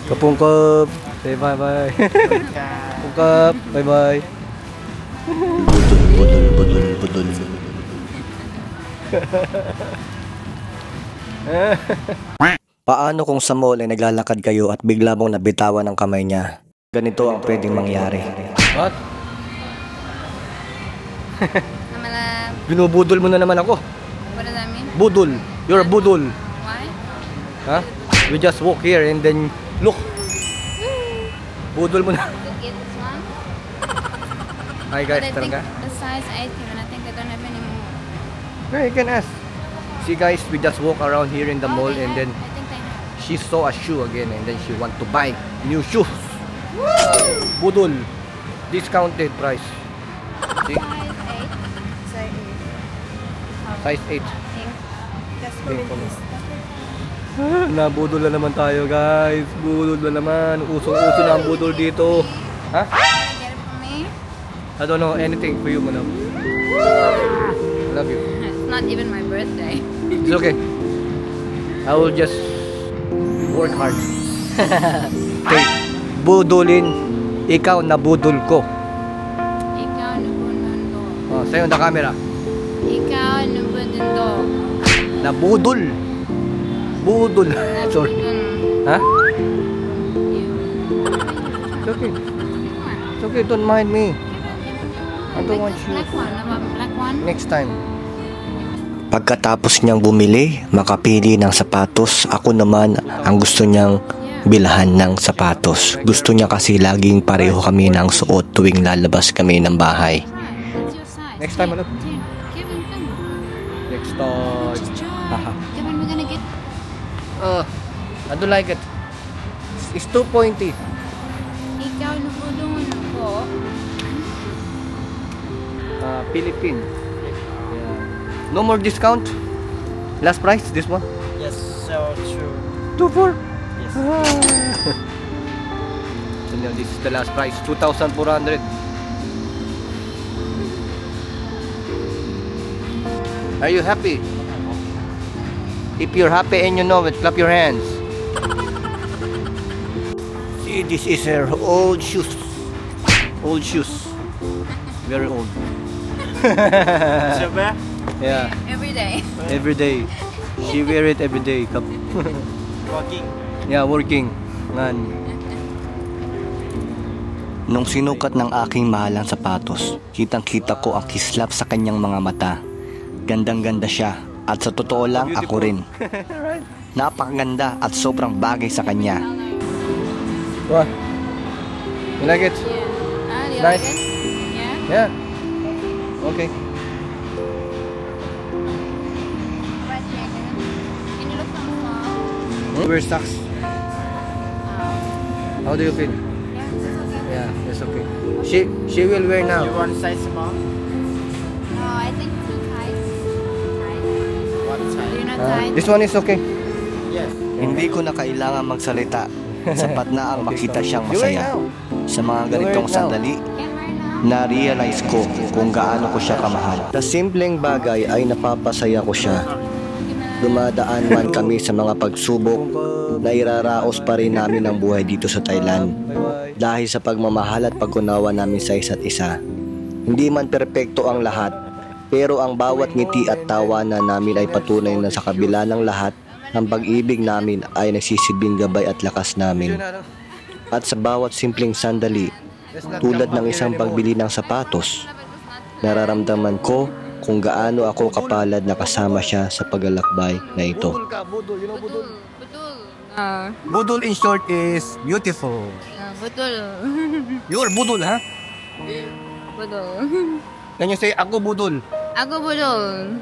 Kapungkap. Say bye-bye. Kapungkap. Bye-bye. Budol. Paano kung sa mall ay naglalakad kayo at bigla mong nabitawan ang kamay niya? Ganito ang pwedeng mangyari. What? Binubudol mo na naman ako. What does that mean? Budol. You're a budol. Why? Huh? We just walk here and then look. Budol mo na. Look at this one. Hi guys, But I think talaga. the size 8 here, and I think they don't have any more. Yeah, you can ask. See guys, we just walk around here in the mall and then I think they have. she saw a shoe again and then she want to buy new shoes. Budol. Discounted price. See? Size 8. Size 8. Size 8. Pink. Just Pink pala. Nabudol na naman tayo guys. Budol na naman. Usong-uso na ang budol dito. Ha? Can you get it for me? I don't know anything for you, madam. I love you. It's not even my birthday. It's okay. I will just work hard. Okay. Budulin. Ikaw na budol ko. Ikaw nabunundo. Oh, sa'yo na camera. Ikaw nabunundo. Nabudol. Budol. Sorry. Ha? It's okay. It's okay. Don't mind me. I don't want you. Black one. Black one. Next time. Pagkatapos niyang bumili, makapili ng sapatos, ako naman ang gusto niyang bilhan ng sapatos. Gusto niya kasi laging pareho kami ng suot tuwing lalabas kami ng bahay. What's your size? Next time, ano? Kevin, come. Next time. Just try. Haha. Kevin, we're gonna get. I don't like it. It's too pointy. Ikaw nabunundo ko. Philippine. Yeah. No more discount? Last price, this one? Yes, so true. 2,400. Yes. So now this is the last price, 2,400. Are you happy? If you're happy and you know it, clap your hands. See, this is her old shoes. Old shoes. Very old. So bad? Yeah, Every day. every day. She wear it every day. Walking. Yeah, working. Ngan. Nung sinukat ng aking mahalang sapatos, kitang-kita ko ang kislap sa kanyang mga mata. Gandang-ganda siya at sa totoo lang ako rin. Napakaganda at sobrang bagay sa kanya. What? You like it? Yeah. Do you Nice. like it? Yeah. Yeah. Okay. Right here. Can you look from far? Wear socks. How do you feel? Yeah, this is okay. Yeah, that's okay. She will wear now. You want size small? No, I think too tight. Tight. What size? You're not tight. This one is okay. Yes. Hindi ko na kailangan magsalita. Sapat na ang makita siyang masaya. Sa mga ganitong sandali, Can't wear now. na-realize ko kung gaano ko siya kamahal. Sa simpleng bagay ay napapasaya ko siya. Dumadaan man kami sa mga pagsubok, na iraraos pa rin namin ang buhay dito sa Thailand. Dahil sa pagmamahal at pag-unawa namin sa isa't isa. Hindi man perpekto ang lahat, pero ang bawat ngiti at tawanan namin ay patunay na sa kabila ng lahat, ang pag-ibig namin ay nagsisilbing gabay at lakas namin. At sa bawat simpleng sandali, tulad ng isang pagbili ng sapatos, nararamdaman ko kung gaano ako kapalad na kasama siya sa paglalakbay na ito. Budul. Budol in short is beautiful. Budul. You're budol, ha? Budul. Can you say, ako budol? Ako budul.